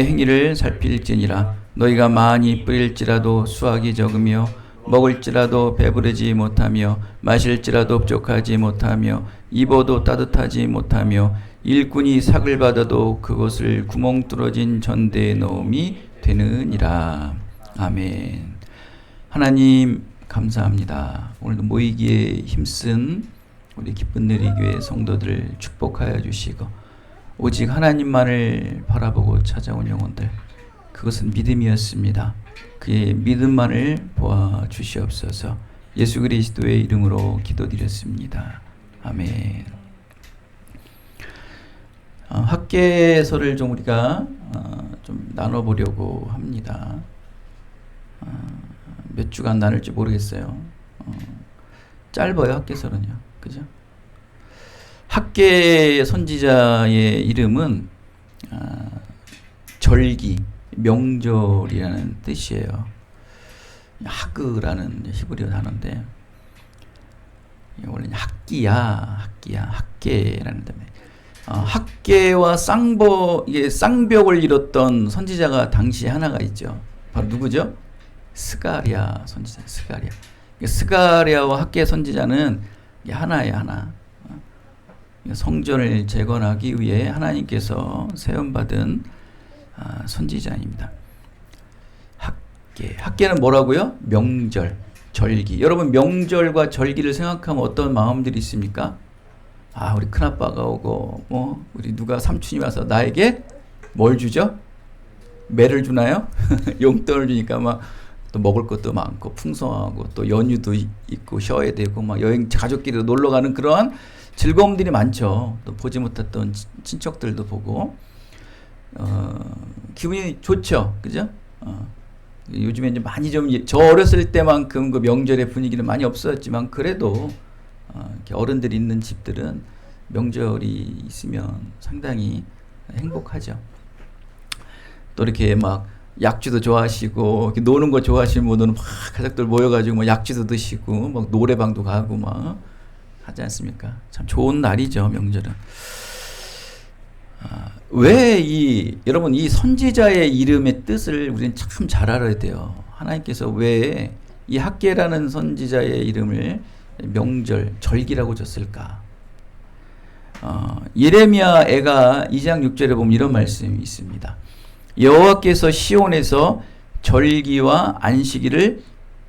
행위를 살필지니라. 너희가 많이 뿌릴지라도 수확이 적으며 먹을지라도 배부르지 못하며 마실지라도 부족하지 못하며 입어도 따뜻하지 못하며 일꾼이 삭을 받아도 그것을 구멍 뚫어진 전대에 넣음이 되느니라. 아멘. 하나님 감사합니다. 오늘도 모이기에 힘쓴 우리 기쁜 내리교회 성도들을 축복하여 주시고 오직 하나님만을 바라보고 찾아온 영혼들, 그것은 믿음이었습니다. 그의 믿음만을 보아 주시옵소서. 예수 그리스도의 이름으로 기도드렸습니다. 아멘. 학계서를 좀 우리가 좀 나눠보려고 합니다. 몇 주간 나눌지 모르겠어요. 짧아요, 학계서는요. 그죠? 학계 선지자의 이름은 절기, 명절이라는 뜻이에요. 하그라는 히브리어 단어인데 원래는 학계라는 뜻이에요. 학계와 쌍벽을 이뤘던 선지자가 당시에 하나가 있죠. 바로 누구죠? 스가랴 선지자. 스가랴와 학계 선지자는 하나예요, 하나. 성전을 재건하기 위해 하나님께서 세움받은 선지자입니다. 학계는 뭐라고요? 명절, 절기. 여러분 명절과 절기를 생각하면 어떤 마음들이 있습니까? 우리 큰아빠가 오고 우리 누가 삼촌이 와서 나에게 뭘 주죠? 매를 주나요? 용돈을 주니까 막 또 먹을 것도 많고 풍성하고 또 연휴도 있고 쉬어야 되고 막 여행 가족끼리 놀러 가는 그런 즐거움들이 많죠. 또 보지 못했던 친척들도 보고 기분이 좋죠. 그죠? 요즘에 이제 많이 저 어렸을 때만큼 그 명절의 분위기는 많이 없었지만 그래도 이렇게 어른들이 있는 집들은 명절이 있으면 상당히 행복하죠. 또 이렇게 막 약주도 좋아하시고 이렇게 노는 거 좋아하시는 분들은 막 가족들 모여가지고 막 약주도 드시고 막 노래방도 가고 막 하지 않습니까? 참 좋은 날이죠, 명절은. 여러분 이 선지자의 이름의 뜻을 우리는 참 잘 알아야 돼요. 하나님께서 왜 이 학계라는 선지자의 이름을 명절, 절기라고 줬을까? 예레미야 애가 2장 6절에 보면 이런 말씀이 있습니다. 여호와께서 시온에서 절기와 안식일을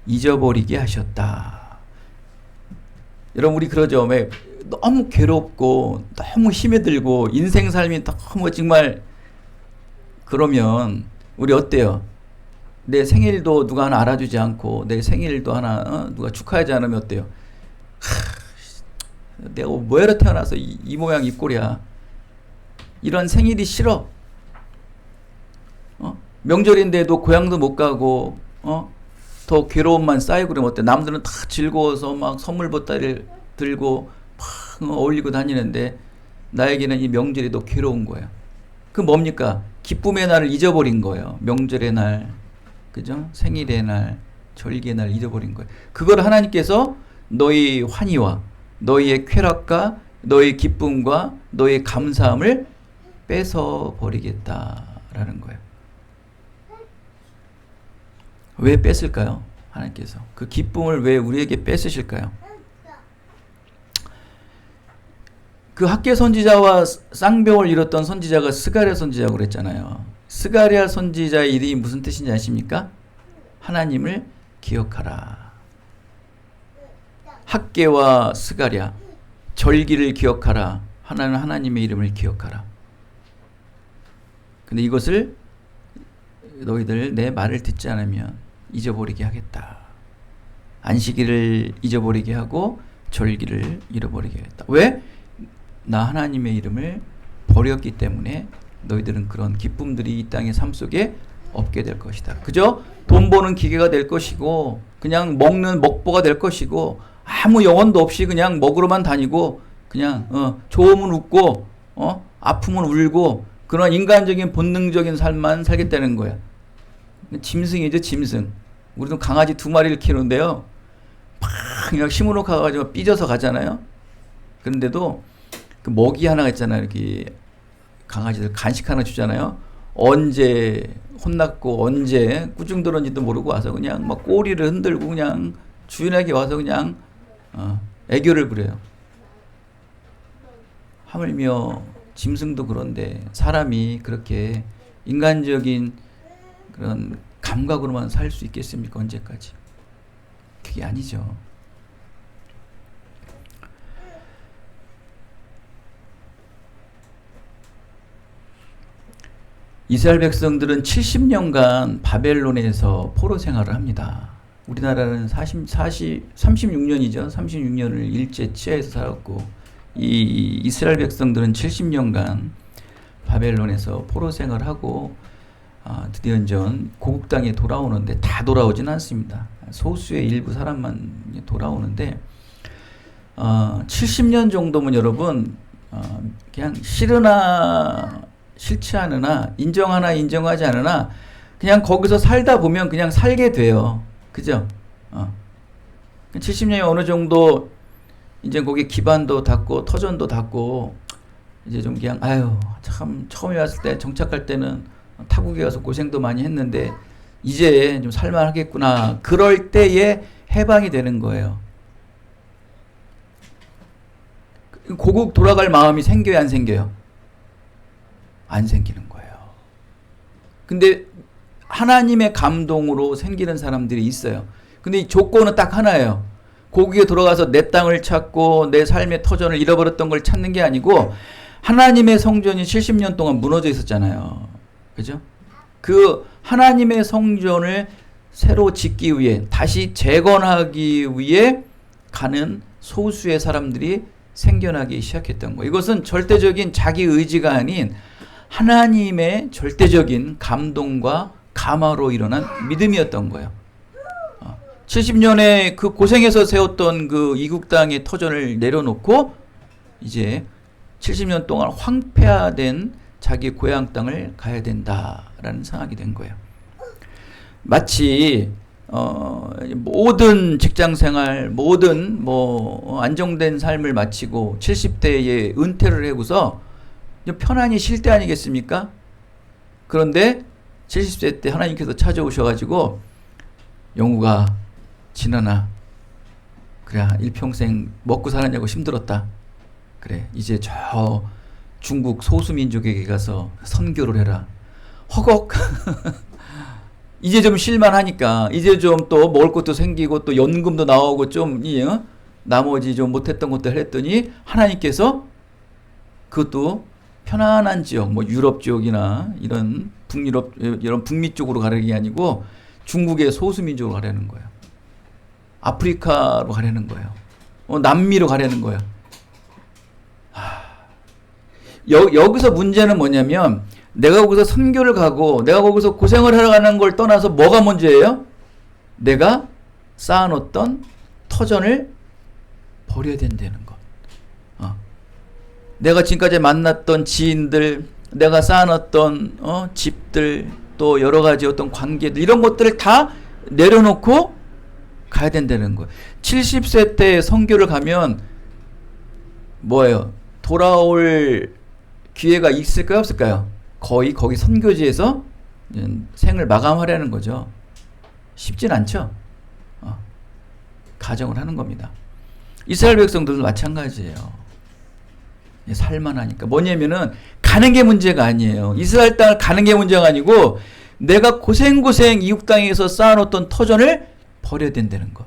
잊어버리게 하셨다. 여러분 우리 그러죠. 왜 너무 괴롭고 너무 힘에 들고 인생 삶이 너무 정말 그러면 우리 어때요? 내 생일도 누가 하나 알아주지 않고 내 생일도 하나 누가 축하하지 않으면 어때요? 내가 뭐하러 태어나서 이 모양 이 꼴이야. 이런 생일이 싫어. 명절인데도 고향도 못 가고 더 괴로움만 쌓이고 그러면 어때? 남들은 다 즐거워서 막 선물 보따리를 들고 막 어울리고 다니는데 나에게는 이 명절이 더 괴로운 거야. 그 뭡니까? 기쁨의 날을 잊어버린 거예요. 명절의 날, 그죠? 생일의 날, 절기의 날 잊어버린 거예요. 그걸 하나님께서 너희 환희와 너희의 쾌락과 너희 기쁨과 너희 감사함을 뺏어 버리겠다라는 거예요. 왜 뺏을까요? 하나님께서 그 기쁨을 왜 우리에게 뺏으실까요? 그 학계 선지자와 쌍벽을 이뤘던 선지자가 스가랴 선지자라고 그랬잖아요. 스가랴 선지자의 이름이 무슨 뜻인지 아십니까? 하나님을 기억하라. 학계와 스가랴, 절기를 기억하라. 하나님의 이름을 기억하라. 근데 이것을 너희들 내 말을 듣지 않으면 잊어버리게 하겠다. 안식일을 잊어버리게 하고 절기를 잃어버리게 하겠다. 왜? 나 하나님의 이름을 버렸기 때문에 너희들은 그런 기쁨들이 이 땅의 삶 속에 없게 될 것이다. 그죠? 돈 버는 기계가 될 것이고 그냥 먹는 먹보가 될 것이고 아무 영혼도 없이 그냥 먹으러만 다니고 그냥 좋으면 웃고 아프면 울고 그런 인간적인 본능적인 삶만 살겠다는 거야. 짐승이죠, 짐승. 우리도 강아지 2마리를 키우는데요. 막 그냥 힘으로 가가지고 삐져서 가잖아요. 그런데도 그 먹이 하나가 있잖아요. 이렇게 강아지들 간식 하나 주잖아요. 언제 혼났고 언제 꾸중 들었는지도 모르고 와서 그냥 막 꼬리를 흔들고 그냥 주인에게 와서 그냥 애교를 부려요. 하물며 짐승도 그런데 사람이 그렇게 인간적인 그런 감각으로만 살 수 있겠습니까? 언제까지? 그게 아니죠. 이스라엘 백성들은 70년간 바벨론에서 포로 생활을 합니다. 우리나라는 36년이죠. 36년을 일제 치하에서 살았고, 이 이스라엘 백성들은 70년간 바벨론에서 포로 생활을 하고, 드디어 이제 고국 땅에 돌아오는데 다 돌아오진 않습니다. 소수의 일부 사람만 돌아오는데, 70년 정도면 여러분, 그냥 싫으나 싫지 않으나 인정하나 인정하지 않으나 그냥 거기서 살다 보면 그냥 살게 돼요. 그죠? 70년이 어느 정도 이제 거기 기반도 닿고 터전도 닿고 이제 좀 그냥 아유 참 처음에 왔을 때 정착할 때는 타국에 가서 고생도 많이 했는데 이제 좀 살만하겠구나. 그럴 때에 해방이 되는 거예요. 고국 돌아갈 마음이 생겨요, 안 생겨요? 안 생기는 거예요. 근데 하나님의 감동으로 생기는 사람들이 있어요. 근데 이 조건은 딱 하나예요. 고국에 돌아가서 내 땅을 찾고 내 삶의 터전을 잃어버렸던 걸 찾는 게 아니고 하나님의 성전이 70년 동안 무너져 있었잖아요. 그죠? 그 하나님의 성전을 새로 짓기 위해 다시 재건하기 위해 가는 소수의 사람들이 생겨나기 시작했던 거예요. 이것은 절대적인 자기 의지가 아닌 하나님의 절대적인 감동과 감화로 일어난 믿음이었던 거예요. 70년에 그 고생해서 세웠던 그 이국 땅의 터전을 내려놓고 이제 70년 동안 황폐화된 자기 고향 땅을 가야 된다라는 상황이 된 거예요. 마치 모든 직장생활, 모든 안정된 삶을 마치고 70대에 은퇴를 하고서 편안히 쉴 때 아니겠습니까? 그런데 70세 때 하나님께서 찾아오셔가지고 영우가 지나나 그래 일평생 먹고 살았냐고 힘들었다. 그래 이제 저 중국 소수민족에게 가서 선교를 해라. 허걱 이제 좀 쉴만하니까 이제 좀 또 먹을 것도 생기고 또 연금도 나오고 좀 나머지 좀 못했던 것들 했더니 하나님께서 그것도 편안한 지역, 유럽 지역이나 이런 북유럽, 이런 북미 쪽으로 가려는 게 아니고 중국의 소수민족으로 가려는 거예요. 아프리카로 가려는 거예요. 남미로 가려는 거예요. 여기서 문제는 뭐냐면 내가 거기서 선교를 가고 내가 거기서 고생을 하러 가는 걸 떠나서 뭐가 문제예요? 내가 쌓아놓던 터전을 버려야 된다는 것. 내가 지금까지 만났던 지인들, 내가 쌓아놨던 집들, 또 여러 가지 어떤 관계들 이런 것들을 다 내려놓고 가야 된다는 거예요. 70세 때 선교를 가면 뭐예요? 돌아올 기회가 있을까요? 없을까요? 거의 거기 선교지에서 생을 마감하려는 거죠. 쉽진 않죠. 가정을 하는 겁니다. 이스라엘 백성들도 마찬가지예요. 살만하니까. 뭐냐면은 가는 게 문제가 아니에요. 이스라엘 땅을 가는 게 문제가 아니고 내가 고생고생 이국 땅에서 쌓아놓던 터전을 버려야 된다는 것.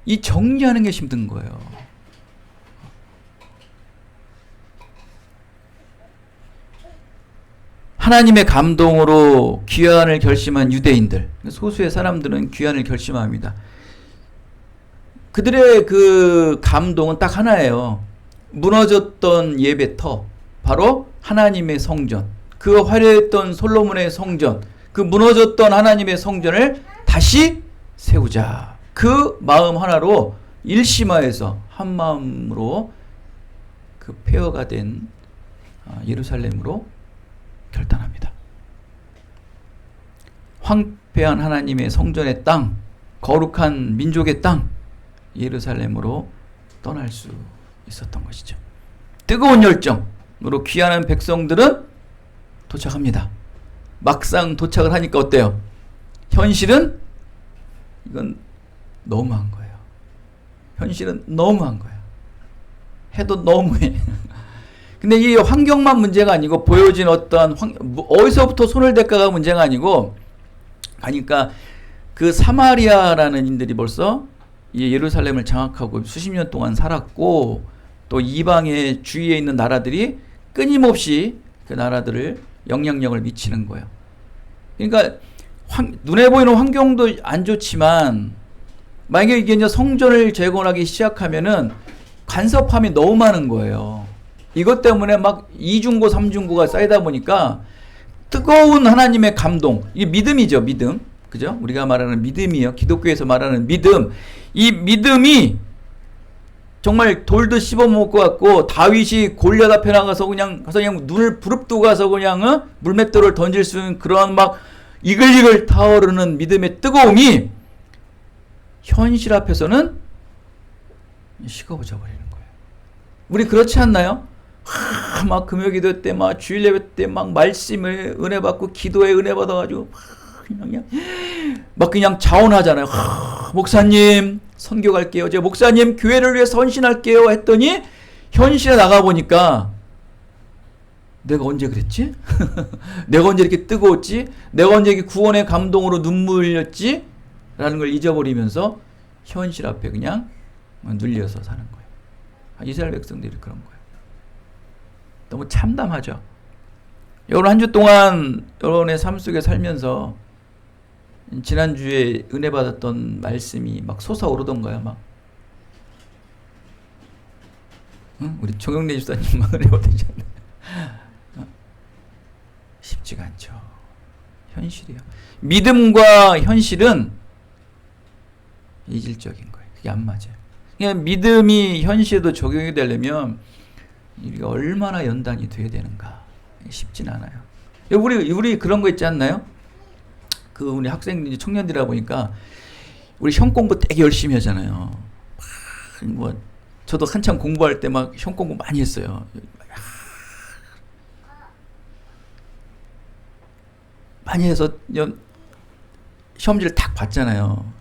이 정리하는 게 힘든 거예요. 하나님의 감동으로 귀환을 결심한 유대인들, 소수의 사람들은 귀환을 결심합니다. 그들의 그 감동은 딱 하나예요. 무너졌던 예배터, 바로 하나님의 성전, 그 화려했던 솔로몬의 성전, 그 무너졌던 하나님의 성전을 다시 세우자. 그 마음 하나로 일심하여서 한 마음으로 그 폐허가 된 예루살렘으로 결단합니다. 황폐한 하나님의 성전의 땅, 거룩한 민족의 땅, 예루살렘으로 떠날 수 있었던 것이죠. 뜨거운 열정으로 귀환한 백성들은 도착합니다. 막상 도착을 하니까 어때요? 현실은 이건 너무한 거예요. 현실은 너무한 거예요. 해도 너무해. 근데 이 환경만 문제가 아니고 보여진 어떠한 어디서부터 손을 댈까가 문제가 아니고 가니까 그 사마리아라는 인들이 벌써 이 예루살렘을 장악하고 수십 년 동안 살았고 또 이방의 주위에 있는 나라들이 끊임없이 그 나라들을 영향력을 미치는 거예요. 그러니까 눈에 보이는 환경도 안 좋지만 만약에 이게 이제 성전을 재건하기 시작하면은 간섭함이 너무 많은 거예요. 이것 때문에 막 이중고 삼중고가 쌓이다 보니까 뜨거운 하나님의 감동, 이게 믿음이죠, 믿음. 그죠? 우리가 말하는 믿음이요. 기독교에서 말하는 믿음. 이 믿음이 정말 돌도 씹어먹을 것 같고 다윗이 골리앗 앞에 나가서 그냥 눈을 부릅뜨고 가서 그냥 물맷돌을 던질 수 있는 그런 막 이글이글 타오르는 믿음의 뜨거움이 현실 앞에서는 식어버져 버리는 거예요. 우리 그렇지 않나요? 막 금요기도 때 막 주일 예배 때 막 말씀을 은혜 받고 기도에 은혜 받아가지고 막 그냥 자원하잖아요. 목사님 선교 갈게요. 제가 목사님 교회를 위해 헌신할게요 했더니 현실에 나가보니까 내가 언제 그랬지? 내가 언제 이렇게 뜨거웠지? 내가 언제 이렇게 구원의 감동으로 눈물 흘렸지? 라는 걸 잊어버리면서 현실 앞에 그냥 눌려서 사는 거예요. 이스라엘 백성들이 그런 거예요. 너무 참담하죠. 여러분 한 주 동안 여러분의 삶 속에 살면서 지난주에 은혜 받았던 말씀이 막 솟아오르던가요? 막 응? 우리 정영래 집사님 막 은혜 받으지 않나요? 쉽지가 않죠. 현실이요. 믿음과 현실은 이질적인 거예요. 그게 안 맞아요. 그냥 믿음이 현실에도 적용이 되려면 우리가 얼마나 연단이 돼야 되는가 쉽진 않아요. 우리 그런 거 있지 않나요? 그 우리 학생들 청년들이라 보니까 우리 시험 공부 되게 열심히 하잖아요. 뭐 저도 한참 공부할 때 막 시험 공부 많이 했어요. 많이 해서 시험지를 딱 봤잖아요.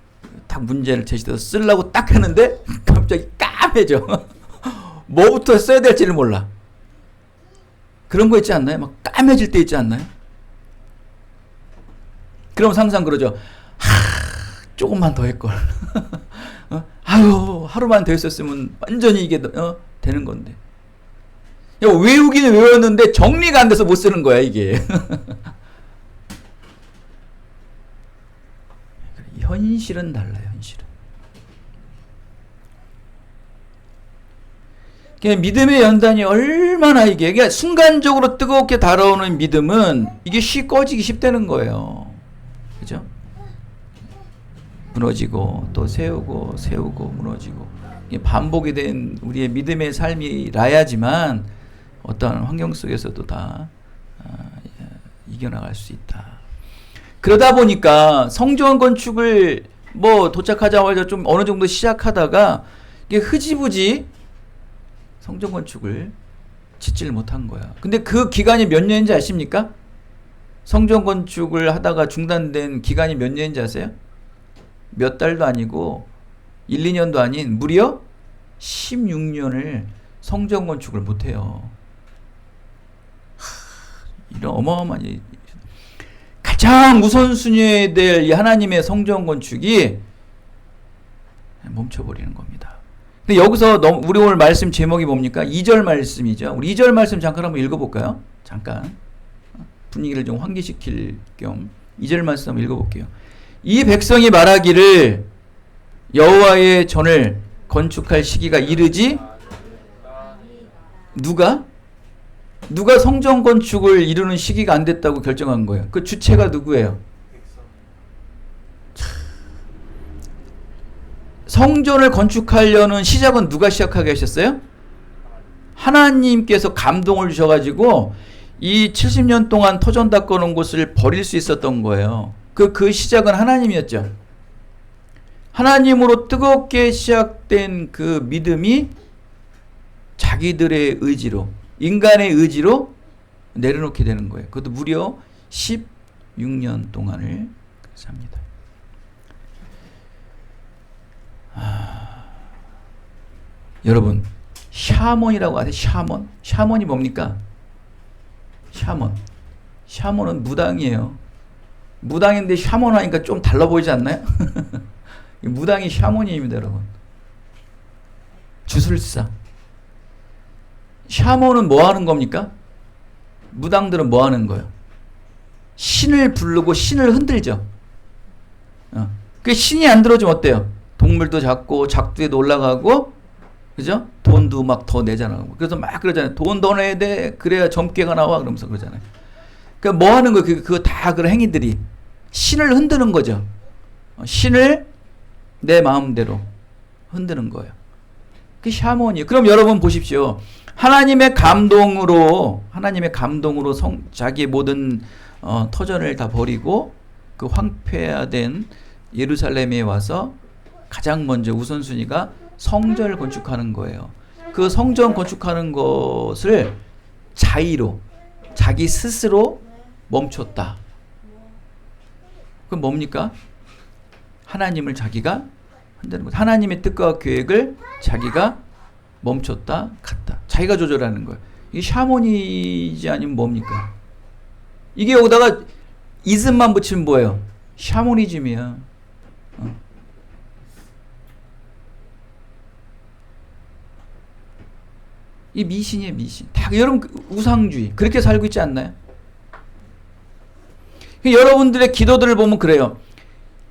딱 문제를 제시돼서 쓰려고 딱 했는데 갑자기 까매져. 뭐부터 써야 될지를 몰라. 그런 거 있지 않나요? 막 까매질 때 있지 않나요? 그럼 항상 그러죠. 조금만 더 할걸. 아유, 하루만 더 했었으면 완전히 이게 되는 건데. 외우기는 외웠는데 정리가 안 돼서 못 쓰는 거야, 이게. 현실은 달라요, 현실은. 믿음의 연단이 얼마나 이게 순간적으로 뜨겁게 달아오는 믿음은 이게 꺼지기 쉽다는 거예요. 그죠? 무너지고 또 세우고 무너지고 반복이 된 우리의 믿음의 삶이라야지만 어떠한 환경 속에서도 다 이겨나갈 수 있다. 그러다 보니까 성전 건축을 뭐 도착하자마자 좀 어느 정도 시작하다가 이게 흐지부지 성전 건축을 짓지를 못한 거야. 근데 그 기간이 몇 년인지 아십니까? 성전 건축을 하다가 중단된 기간이 몇 년인지 아세요? 몇 달도 아니고 1, 2년도 아닌 무려 16년을 성전 건축을 못해요. 이런 어마어마한 가장 우선순위해야 될 이 하나님의 성전 건축이 멈춰버리는 겁니다. 근데 여기서 우리 오늘 말씀 제목이 뭡니까? 2절 말씀이죠. 우리 2절 말씀 잠깐 한번 읽어볼까요? 잠깐 분위기를 좀 환기시킬 겸 2절 말씀 한번 읽어볼게요. 이 백성이 말하기를 여호와의 전을 건축할 시기가 이르지. 누가 성전 건축을 이루는 시기가 안 됐다고 결정한 거예요. 그 주체가 누구예요? 성전을 건축하려는 시작은 누가 시작하게 하셨어요? 하나님께서 감동을 주셔가지고 이 70년 동안 터전 닦아놓은 곳을 버릴 수 있었던 거예요. 그 시작은 하나님이었죠. 하나님으로 뜨겁게 시작된 그 믿음이 자기들의 의지로, 인간의 의지로 내려놓게 되는 거예요. 그것도 무려 6년 동안을 삽니다. 여러분, 샤먼이라고 아세요? 샤먼? 샤먼이 뭡니까? 샤먼은 무당이에요. 무당인데 샤먼 하니까 좀 달라 보이지 않나요? 무당이 샤먼입니다, 여러분. 주술사. 샤먼은 뭐 하는 겁니까? 무당들은 뭐 하는 거예요? 신을 부르고 신을 흔들죠. 그 신이 안 들어주면 어때요? 동물도 잡고 작두에도 올라가고, 그죠? 돈도 막 더 내잖아. 그래서 막 그러잖아요. 돈 더 내야 돼. 그래야 점괘가 나와. 그러면서 그러잖아요. 그러니까 뭐 하는 거예요? 그거 다 그런 행위들이. 신을 흔드는 거죠. 신을 내 마음대로 흔드는 거예요. 그게 샤먼이에요. 그럼 여러분 보십시오. 하나님의 감동으로 자기의 모든 터전을 다 버리고 그 황폐화된 예루살렘에 와서 가장 먼저 우선순위가 성전을 건축하는 거예요. 그 성전 건축하는 것을 자의로 자기 스스로 멈췄다. 그건 뭡니까? 하나님을 자기가 한다는 것. 하나님의 뜻과 계획을 자기가 멈췄다 갔다. 자기가 조절하는 거예요. 이게 샤머니지 아니면 뭡니까? 이게 여기다가 이즘만 붙이면 뭐예요? 샤머니즘이야. 이 미신이에요, 미신. 다 여러분 우상주의 그렇게 살고 있지 않나요? 여러분들의 기도들을 보면 그래요.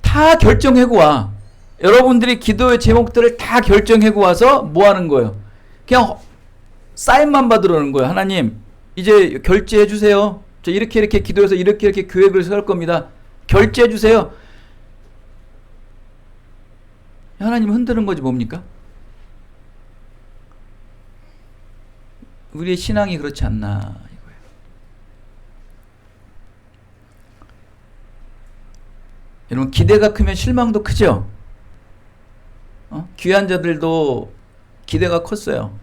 다 결정하고 와. 여러분들이 기도의 제목들을 다 결정하고 와서 뭐 하는 거예요? 그냥 사인만 받으러 오는 거예요. 하나님, 이제 결제해 주세요. 저 이렇게 기도해서 이렇게 계획을 세울 겁니다. 결제해 주세요. 하나님 흔드는 거지 뭡니까? 우리의 신앙이 그렇지 않나 이거예요. 여러분, 기대가 크면 실망도 크죠? 귀한 자들도 기대가 컸어요.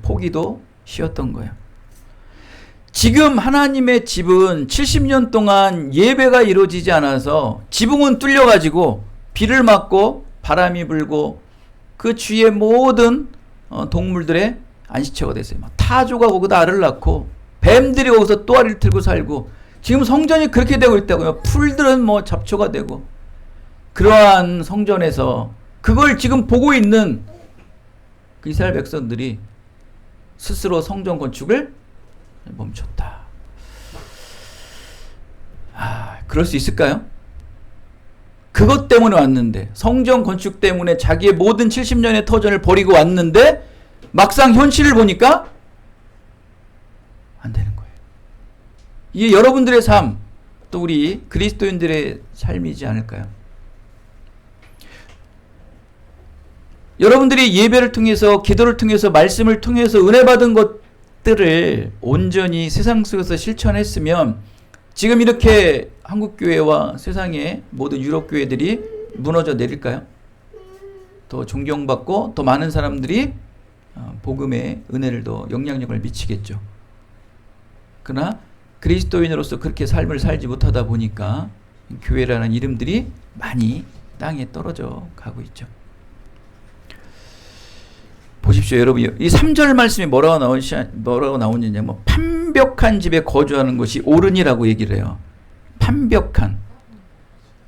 포기도 쉬웠던 거예요. 지금 하나님의 집은 70년 동안 예배가 이루어지지 않아서 지붕은 뚫려가지고 비를 맞고 바람이 불고 그 주위의 모든 동물들의 안식처가 됐어요. 막 타조가 거기다 알을 낳고 뱀들이 거기서 또아리를 틀고 살고 지금 성전이 그렇게 되고 있다고요. 풀들은 뭐 잡초가 되고 그러한 성전에서 그걸 지금 보고 있는 그 이스라엘 백성들이 스스로 성전 건축을 멈췄다. 그럴 수 있을까요? 그것 때문에 왔는데, 성전 건축 때문에 자기의 모든 70년의 터전을 버리고 왔는데 막상 현실을 보니까 안 되는 거예요. 이게 여러분들의 삶, 또 우리 그리스도인들의 삶이지 않을까요? 여러분들이 예배를 통해서, 기도를 통해서, 말씀을 통해서 은혜 받은 것들을 온전히 세상 속에서 실천했으면 지금 이렇게 한국교회와 세상의 모든 유럽교회들이 무너져 내릴까요? 더 존경받고 더 많은 사람들이 복음의 은혜를 더 영향력을 미치겠죠. 그러나 그리스도인으로서 그렇게 삶을 살지 못하다 보니까 교회라는 이름들이 많이 땅에 떨어져 가고 있죠. 보십시오, 여러분. 이 3절 말씀이 뭐라고 나오느냐, 뭐 판벽한 집에 거주하는 것이 옳으니라고 얘기를 해요. 판벽한.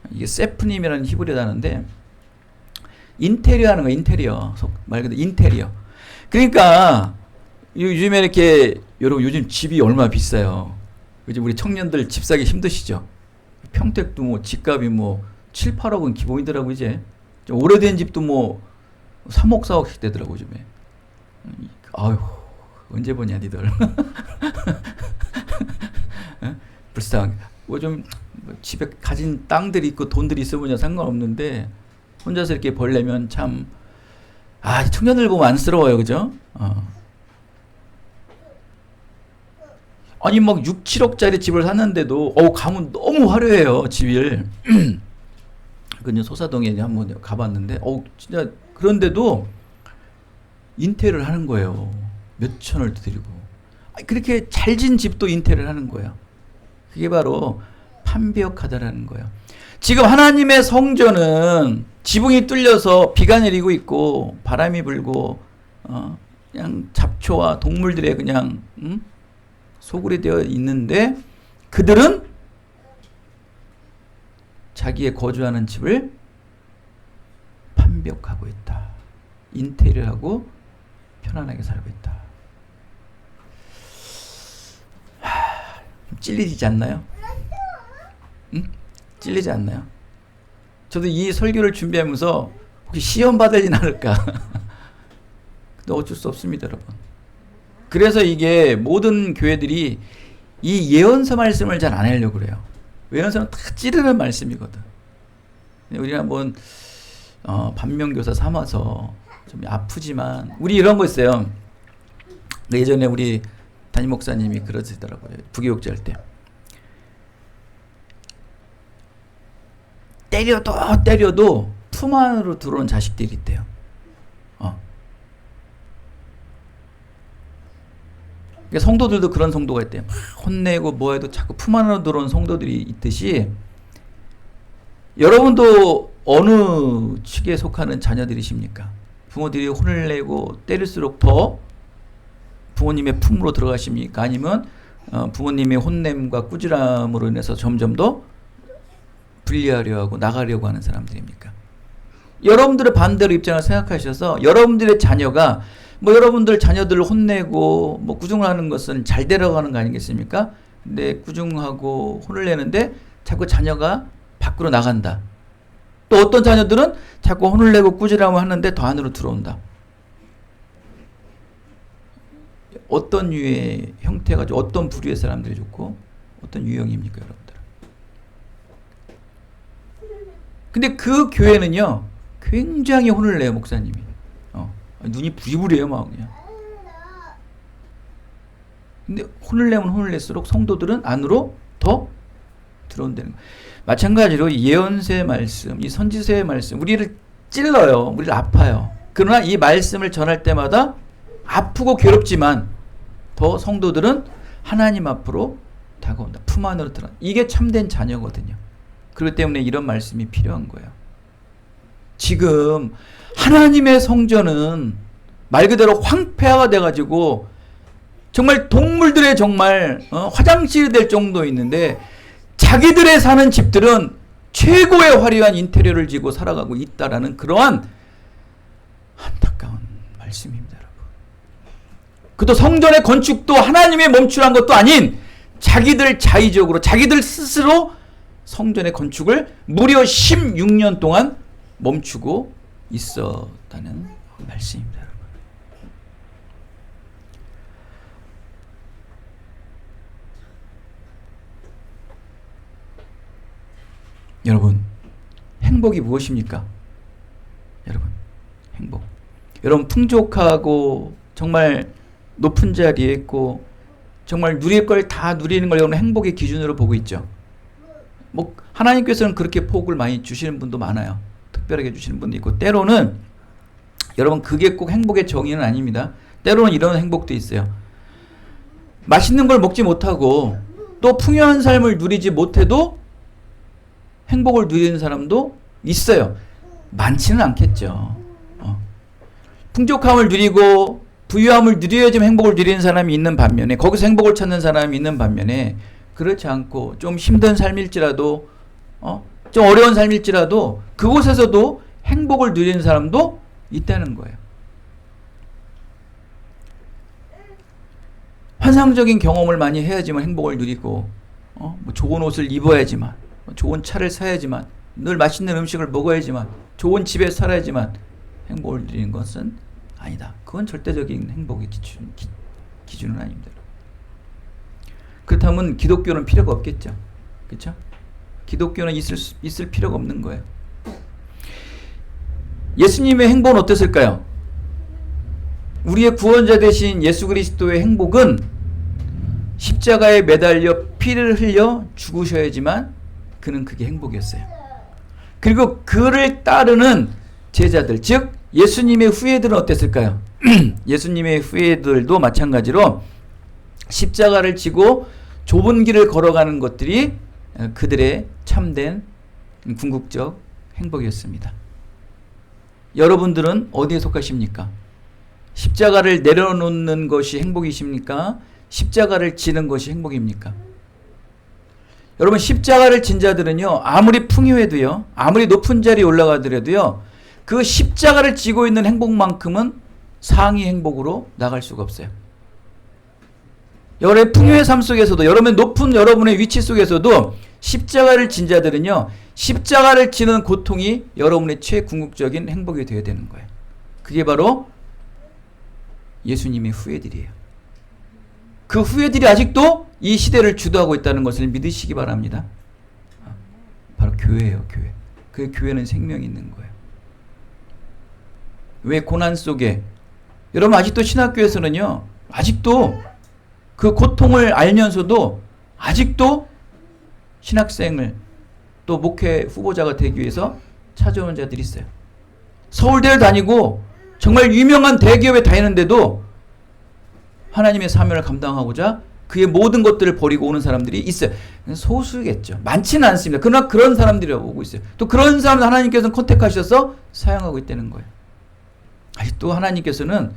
이게 세프님이라는 히브리 단어인데 인테리어 하는 거, 인테리어. 말 그대로 인테리어. 그러니까 요즘에 이렇게 여러분 요즘 집이 얼마나 비싸요. 요즘 우리 청년들 집 사기 힘드시죠? 평택도 뭐 집값이 뭐 7, 8억은 기본이더라고 이제. 좀 오래된 집도 뭐 3억, 4억씩 되더라고 요즘에. 아유, 언제 보냐 니들. 불쌍하게. 뭐 좀 집에 가진 땅들이 있고 돈들이 있으면 상관없는데 혼자서 이렇게 벌려면 참 청년들 보면 안쓰러워요, 그죠? 아니 막 6, 7억짜리 집을 샀는데도 가면 너무 화려해요, 집을. 그 소사동에 한번 가봤는데 진짜 그런데도 인테리어를 하는 거예요. 몇 천을 드리고. 그렇게 잘 진 집도 인테리어를 하는 거예요. 그게 바로 판비역하다라는 거예요. 지금 하나님의 성전은 지붕이 뚫려서 비가 내리고 있고 바람이 불고 그냥 잡초와 동물들의 그냥 소굴이 되어 있는데 그들은 자기의 거주하는 집을 판벽하고 있다. 인테리어하고 편안하게 살고 있다. 찔리지 않나요? 응? 찔리지 않나요? 저도 이 설교를 준비하면서 혹시 시험 받을진 않을까? 근데 어쩔 수 없습니다, 여러분. 그래서 이게 모든 교회들이 이 예언서 말씀을 잘 안 하려고 그래요. 예언서는 다 찌르는 말씀이거든. 우리가 한번 반면교사 삼아서 좀 아프지만 우리 이런 거 있어요. 예전에 우리 담임 목사님이 그러시더라고요. 부교육자 할 때. 때려도 품 안으로 들어온 자식들이 있대요. 그러니까 성도들도 그런 성도가 있대요. 막 혼내고 뭐해도 자꾸 품 안으로 들어온 성도들이 있듯이 여러분도 어느 축에 속하는 자녀들이십니까? 부모들이 혼을 내고 때릴수록 더 부모님의 품으로 들어가십니까? 아니면 부모님의 혼냄과 꾸지람으로 인해서 점점 더 분리하려 하고 나가려고 하는 사람들입니까? 여러분들의 반대로 입장을 생각하셔서 여러분들의 자녀가 여러분들 자녀들을 혼내고 꾸중을 하는 것은 잘 되려가는 거 아니겠습니까? 근데 꾸중하고 혼을 내는데 자꾸 자녀가 밖으로 나간다. 또 어떤 자녀들은 자꾸 혼을 내고 꾸지람을 하는데 더 안으로 들어온다. 어떤 유의 형태가 좋고 어떤 부류의 사람들이 좋고 어떤 유형입니까, 여러분들? 근데 그 교회는요 굉장히 혼을 내요, 목사님이. 눈이 부리부리해요, 막 그냥. 근데 혼을 내면 혼을 낼수록 성도들은 안으로 더 들어온다는 거예요. 마찬가지로 예언서의 말씀, 이 선지서의 말씀, 우리를 찔러요. 우리를 아파요. 그러나 이 말씀을 전할 때마다 아프고 괴롭지만 더 성도들은 하나님 앞으로 다가온다. 품 안으로 들어. 이게 참된 자녀거든요. 그렇기 때문에 이런 말씀이 필요한 거예요. 지금 하나님의 성전은 말 그대로 황폐화가 돼가지고 정말 동물들의 정말 화장실이 될 정도 있는데 자기들의 사는 집들은 최고의 화려한 인테리어를 지고 살아가고 있다라는 그러한 안타까운 말씀입니다, 여러분. 그것도 성전의 건축도 하나님의 멈추란 것도 아닌 자기들 자의적으로 자기들 스스로 성전의 건축을 무려 16년 동안 멈추고 있었다는 말씀입니다, 여러분. 여러분, 행복이 무엇입니까? 여러분, 행복. 여러분, 풍족하고 정말 높은 자리에 있고 정말 누릴 걸 다 누리는 걸 여러분 행복의 기준으로 보고 있죠. 하나님께서는 그렇게 복을 많이 주시는 분도 많아요. 특별하게 주시는 분도 있고 때로는 여러분 그게 꼭 행복의 정의는 아닙니다. 때로는 이런 행복도 있어요. 맛있는 걸 먹지 못하고 또 풍요한 삶을 누리지 못해도 행복을 누리는 사람도 있어요. 많지는 않겠죠. 풍족함을 누리고 부유함을 누려야지만 행복을 누리는 사람이 있는 반면에 거기서 행복을 찾는 사람이 있는 반면에 그렇지 않고 좀 힘든 삶일지라도 좀 어려운 삶일지라도 그곳에서도 행복을 누리는 사람도 있다는 거예요. 환상적인 경험을 많이 해야지만 행복을 누리고 좋은 옷을 입어야지만 좋은 차를 사야지만 늘 맛있는 음식을 먹어야지만 좋은 집에 살아야지만 행복을 누리는 것은 아니다. 그건 절대적인 행복의 기준은 아닙니다. 그렇다면 기독교는 필요가 없겠죠. 그렇죠? 기독교는 있을 필요가 없는 거예요. 예수님의 행복은 어땠을까요? 우리의 구원자 되신 예수 그리스도의 행복은 십자가에 매달려 피를 흘려 죽으셔야지만 그는 그게 행복이었어요. 그리고 그를 따르는 제자들, 즉 예수님의 후예들은 어땠을까요? 예수님의 후예들도 마찬가지로 십자가를 지고 좁은 길을 걸어가는 것들이 그들의 참된 궁극적 행복이었습니다. 여러분들은 어디에 속하십니까? 십자가를 내려놓는 것이 행복이십니까? 십자가를 지는 것이 행복입니까? 여러분, 십자가를 진 자들은요, 아무리 풍요해도요, 아무리 높은 자리에 올라가더라도요, 그 십자가를 지고 있는 행복만큼은 상위 행복으로 나갈 수가 없어요. 여러분의 풍요의 삶 속에서도, 여러분의 높은 여러분의 위치 속에서도 십자가를 진 자들은요, 십자가를 지는 고통이 여러분의 최궁극적인 행복이 되어야 되는 거예요. 그게 바로 예수님의 후예들이에요. 그 후예들이 아직도 이 시대를 주도하고 있다는 것을 믿으시기 바랍니다. 바로 교회예요, 교회. 그 교회는 생명이 있는 거예요. 왜 고난 속에, 여러분 아직도 신학교에서는요, 아직도 그 고통을 알면서도 아직도 신학생을 또 목회 후보자가 되기 위해서 찾아오는 자들이 있어요. 서울대를 다니고 정말 유명한 대기업에 다니는데도 하나님의 사명을 감당하고자 그의 모든 것들을 버리고 오는 사람들이 있어요. 소수겠죠. 많지는 않습니다. 그러나 그런 사람들이 오고 있어요. 또 그런 사람들 하나님께서는 컨택하셔서 사용하고 있다는 거예요. 아직도 하나님께서는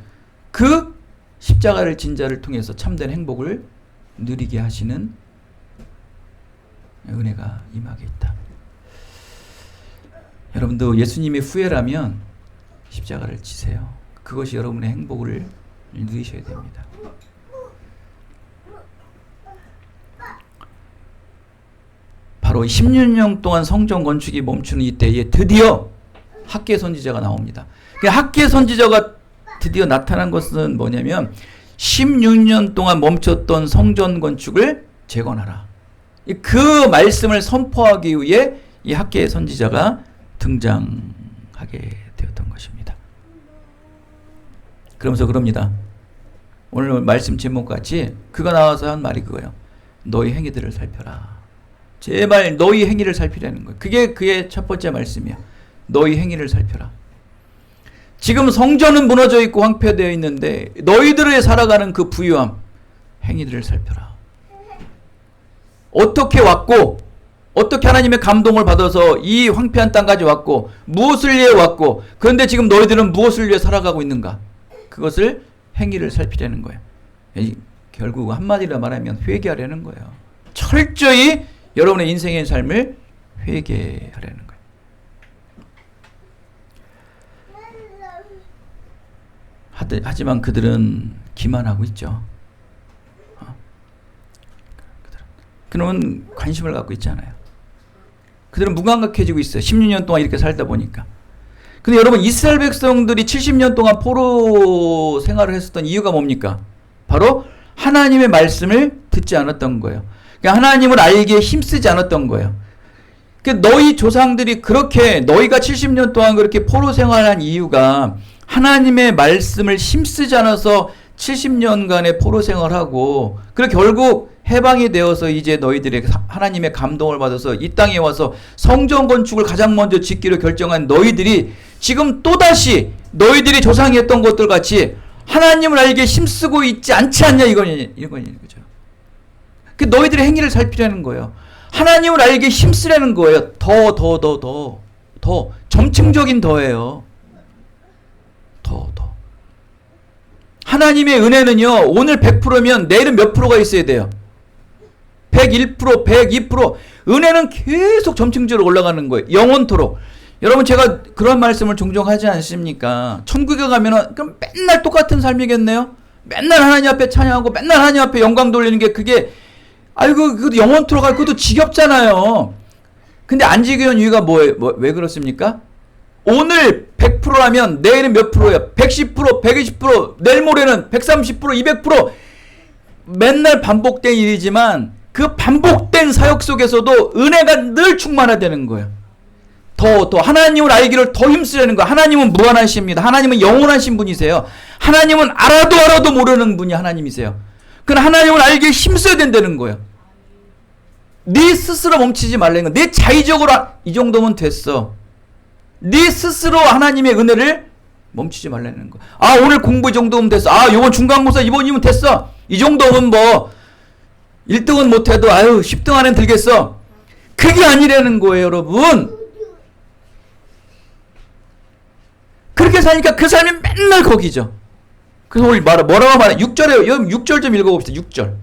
그 십자가를 진 자를 통해서 참된 행복을 누리게 하시는 은혜가 임하게 있다. 여러분도 예수님의 후예라면 십자가를 지세요. 그것이 여러분의 행복을 누리셔야 됩니다. 바로 16년 동안 성전 건축이 멈추는 이때에 드디어 학계 선지자가 나옵니다. 학계 선지자가 드디어 나타난 것은 뭐냐면 16년 동안 멈췄던 성전 건축을 재건하라. 그 말씀을 선포하기 위해 이 학계 선지자가 등장하게 되었던 것입니다. 그러면서 그럽니다. 오늘 말씀 제목같이 그가 나와서 한 말이 그거예요. 너희 행위들을 살펴라. 제발 너희 행위를 살피라는 거예요. 그게 그의 첫 번째 말씀이야. 너희 행위를 살펴라. 지금 성전은 무너져 있고 황폐되어 있는데 너희들의 살아가는 그 부유함, 행위들을 살펴라. 어떻게 왔고, 어떻게 하나님의 감동을 받아서 이 황폐한 땅까지 왔고, 무엇을 위해 왔고, 그런데 지금 너희들은 무엇을 위해 살아가고 있는가? 그것을 행위를 살피라는 거예요. 결국 한마디로 말하면 회개하려는 거예요. 철저히 여러분의 인생의 삶을 회개하려는 거예요. 하지만 그들은 기만하고 있죠. 그러면 관심을 갖고 있지 않아요. 그들은 무감각해지고 있어요. 16년 동안 이렇게 살다 보니까. 근데 여러분, 이스라엘 백성들이 70년 동안 포로 생활을 했었던 이유가 뭡니까? 바로 하나님의 말씀을 듣지 않았던 거예요. 그러니까 하나님을 알기에 힘쓰지 않았던 거예요. 그러니까 너희 조상들이 그렇게, 너희가 70년 동안 그렇게 포로 생활한 이유가 하나님의 말씀을 힘쓰지 않아서 70년간의 포로 생활하고, 그리고 결국 해방이 되어서 이제 너희들의 하나님의 감동을 받아서 이 땅에 와서 성전 건축을 가장 먼저 짓기로 결정한 너희들이 지금 또다시 너희들이 조상이 했던 것들 같이 하나님을 알기에 힘쓰고 있지 않지 않냐, 이거는 거죠. 그 너희들의 행위를 살피라는 거예요. 하나님을 알기에 힘쓰라는 거예요. 더 점층적인 더예요. 더. 하나님의 은혜는요, 오늘 100%면 내일은 몇 프로가 있어야 돼요? 101%, 102%. 은혜는 계속 점층적으로 올라가는 거예요. 영원토록. 여러분, 제가 그런 말씀을 종종 하지 않습니까? 천국에 가면은 그럼 맨날 똑같은 삶이겠네요? 맨날 하나님 앞에 찬양하고 맨날 하나님 앞에 영광 돌리는 게 그게, 아이고, 그것도 영원토록 할 그것도 지겹잖아요. 근데 안 지겨운 이유가 뭐예요? 왜 그렇습니까? 오늘 100%라면 내일은 몇 프로야? 110%, 120%, 내일 모레는 130%, 200%. 맨날 반복된 일이지만 그 반복된 사역 속에서도 은혜가 늘 충만하다는 거예요. 더 하나님을 알기를 더 힘쓰려는 거예요. 하나님은 무한하십니다. 하나님은 영원하신 분이세요. 하나님은 알아도 모르는 분이 하나님이세요. 그럼 하나님을 알기에 힘써야 된다는 거예요. 네 스스로 멈추지 말라는 거예요. 내 자의적으로 이 정도면 됐어. 네 스스로 하나님의 은혜를 멈추지 말라는 거. 아, 오늘 공부 이 정도면 됐어. 아, 요번 중간고사 이번이면 됐어. 이 정도면 뭐 1등은 못해도 아유 10등 안에 들겠어. 그게 아니라는 거예요, 여러분. 그렇게 사니까 그 삶이 맨날 거기죠. 그래서 오늘 뭐라고 말해? 6절에, 6절 좀 읽어봅시다. 6절.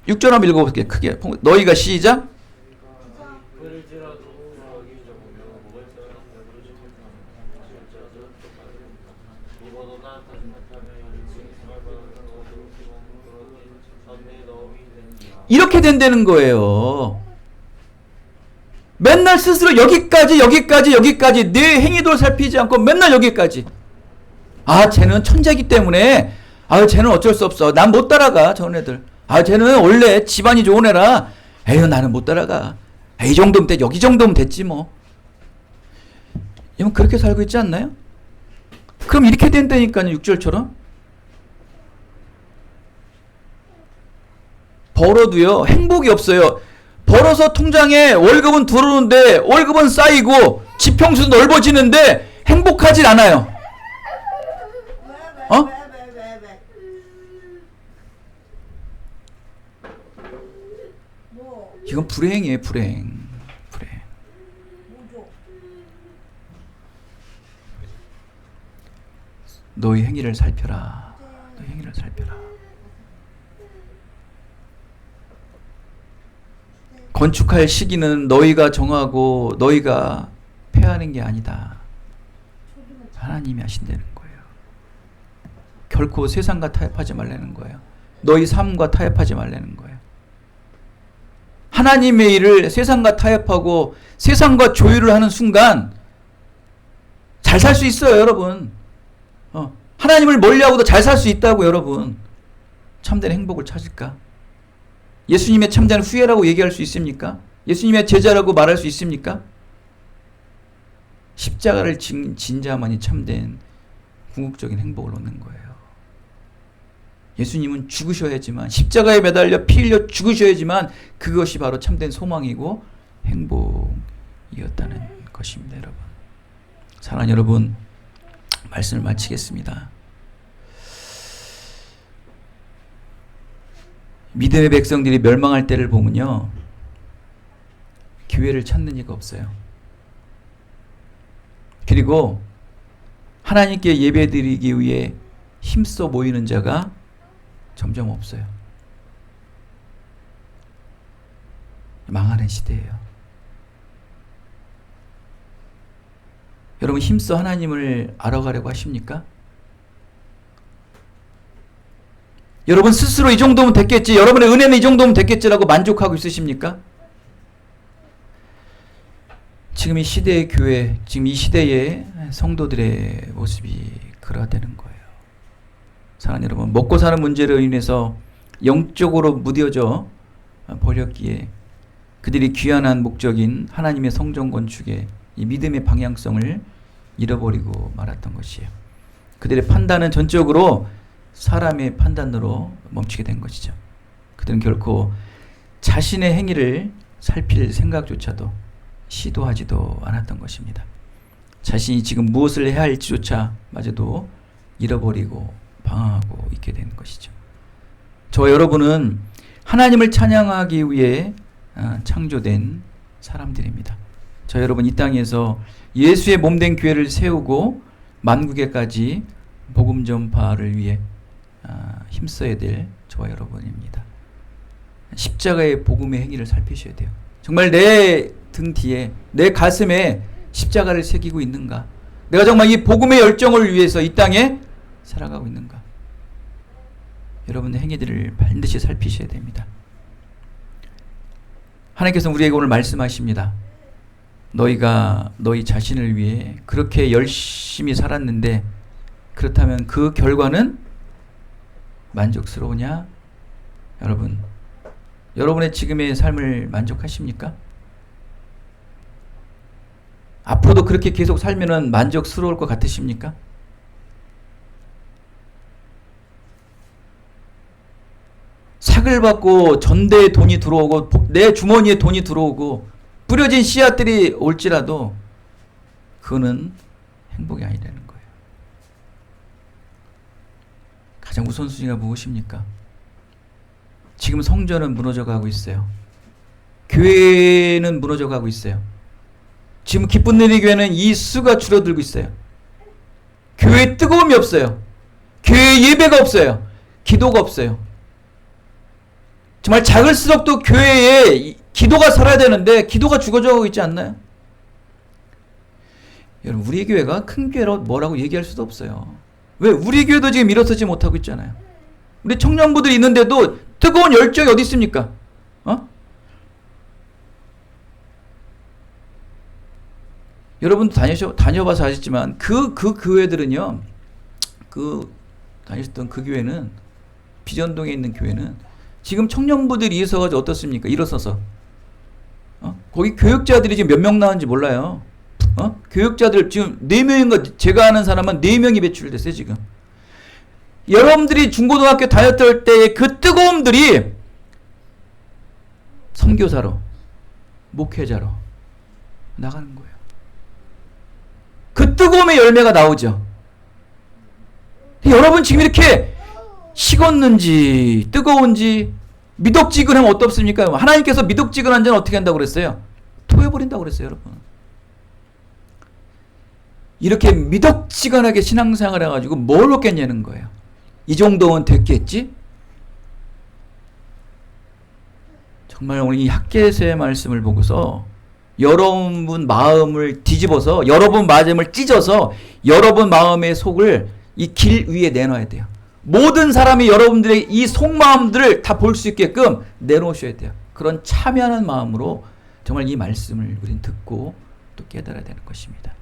6절 한번 읽어볼게요. 크게. 너희가 시작. 이렇게 된다는 거예요. 맨날 스스로 여기까지 내 행위도 살피지 않고 맨날 여기까지. 아, 쟤는 천재기 때문에 쟤는 어쩔 수 없어. 난 못 따라가. 저런 애들. 쟤는 원래 집안이 좋은 애라 에휴 나는 못 따라가. 이 정도면 돼. 여기 정도면 됐지 뭐. 여러분 그렇게 살고 있지 않나요? 그럼 이렇게 된다니까요. 6절처럼. 벌어도요 행복이 없어요. 벌어서 통장에 월급은 들어오는데 월급은 쌓이고 지평수 넓어지는데 행복하진 않아요. 이건 불행이에요. 불행. 너희 행위를 살펴라. 너희 행위를 살펴라. 건축할 시기는 너희가 정하고 너희가 폐하는 게 아니다. 하나님이 하신다는 거예요. 결코 세상과 타협하지 말라는 거예요. 너희 삶과 타협하지 말라는 거예요. 하나님의 일을 세상과 타협하고 세상과 조율을 하는 순간 잘 살 수 있어요, 여러분. 하나님을 멀리하고도 잘 살 수 있다고, 여러분. 참된 행복을 찾을까? 예수님의 참된 후예라고 얘기할 수 있습니까? 예수님의 제자라고 말할 수 있습니까? 십자가를 진 자만이 참된 궁극적인 행복을 얻는 거예요. 예수님은 죽으셔야지만, 십자가에 매달려 피 흘려 죽으셔야지만 그것이 바로 참된 소망이고 행복이었다는 것입니다, 여러분. 사랑하는 여러분, 말씀을 마치겠습니다. 믿음의 백성들이 멸망할 때를 보면요, 기회를 찾는 이가 없어요. 그리고 하나님께 예배드리기 위해 힘써 모이는 자가 점점 없어요. 망하는 시대예요. 여러분 힘써 하나님을 알아가려고 하십니까? 여러분 스스로 이 정도면 됐겠지, 여러분의 은혜는 이 정도면 됐겠지라고 만족하고 있으십니까? 지금 이 시대의 교회, 지금 이 시대의 성도들의 모습이 그러야 되는 거예요. 사랑하는 여러분, 먹고 사는 문제로 인해서 영적으로 무뎌져 버렸기에 그들이 귀환한 목적인 하나님의 성전 건축에 이 믿음의 방향성을 잃어버리고 말았던 것이에요. 그들의 판단은 전적으로 사람의 판단으로 멈추게 된 것이죠. 그들은 결코 자신의 행위를 살필 생각조차도 시도하지도 않았던 것입니다. 자신이 지금 무엇을 해야 할지조차 마저도 잃어버리고 방황하고 있게 된 것이죠. 저와 여러분은 하나님을 찬양하기 위해 창조된 사람들입니다. 저 여러분 이 땅에서 예수의 몸된 교회를 세우고 만국에까지 복음 전파를 위해 힘써야 될 저와 여러분입니다. 십자가의 복음의 행위를 살피셔야 돼요. 정말 내 등 뒤에, 내 가슴에 십자가를 새기고 있는가? 내가 정말 이 복음의 열정을 위해서 이 땅에 살아가고 있는가? 여러분의 행위들을 반드시 살피셔야 됩니다. 하나님께서 우리에게 오늘 말씀하십니다. 너희가 너희 자신을 위해 그렇게 열심히 살았는데 그렇다면 그 결과는 만족스러우냐? 여러분, 여러분의 지금의 삶을 만족하십니까? 앞으로도 그렇게 계속 살면은 만족스러울 것 같으십니까? 삭을 받고 전대에 돈이 들어오고 내 주머니에 돈이 들어오고 뿌려진 씨앗들이 올지라도 그거는 행복이 아니라는 거예요. 가장 우선순위가 무엇입니까? 지금 성전은 무너져 가고 있어요. 교회는 무너져 가고 있어요. 지금 기쁜 은혜 교회는 이 수가 줄어들고 있어요. 교회에 뜨거움이 없어요. 교회에 예배가 없어요. 기도가 없어요. 정말 작을수록 또 교회에 기도가 살아야 되는데 기도가 죽어져 가고 있지 않나요? 여러분, 우리 교회가 큰 교회로 뭐라고 얘기할 수도 없어요. 왜? 우리 교회도 지금 일어서지 못하고 있잖아요. 우리 청년부들이 있는데도 뜨거운 열정이 어디 있습니까? 여러분도 다녀봐서 아시지만 그 교회들은요, 다니셨던 그 교회는, 비전동에 있는 교회는 지금 청년부들이 일어서가지고 어떻습니까? 일어서서 거기 교육자들이 지금 몇 명 나왔는지 몰라요. 교육자들 지금 4명인가, 제가 아는 사람은 4명이 배출됐어요 지금. 여러분들이 중고등학교 다녔을 때의 그 뜨거움들이 선교사로, 목회자로 나가는 거예요. 그 뜨거움의 열매가 나오죠. 여러분 지금 이렇게 식었는지 뜨거운지 미덕지근하면 어떻습니까? 하나님께서 미덕지근한 자는 어떻게 한다고 그랬어요? 토해버린다고 그랬어요, 여러분. 이렇게 미덕지근하게 신앙생활 해가지고 뭘 얻겠냐는 거예요. 이 정도면 됐겠지? 정말 오늘 이 학개서의 말씀을 보고서 여러분 마음을 뒤집어서, 여러분 마음을 찢어서 여러분 마음의 속을 이 길 위에 내놔야 돼요. 모든 사람이 여러분들의 이 속마음들을 다 볼 수 있게끔 내놓으셔야 돼요. 그런 참여하는 마음으로 정말 이 말씀을 우린 듣고 또 깨달아야 되는 것입니다.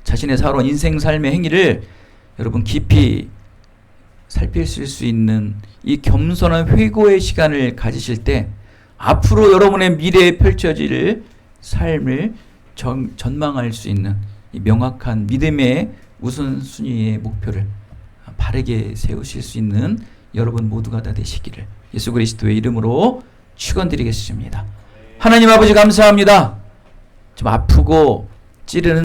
자신의 살아온 인생 삶의 행위를 여러분 깊이 살피실 수 있는 이 겸손한 회고의 시간을 가지실 때 앞으로 여러분의 미래에 펼쳐질 삶을 전망할 수 있는 이 명확한 믿음의 우선순위의 목표를 바르게 세우실 수 있는 여러분 모두가 다 되시기를 예수 그리스도의 이름으로 축원드리겠습니다. 하나님 아버지 감사합니다. 좀 아프고 찌르는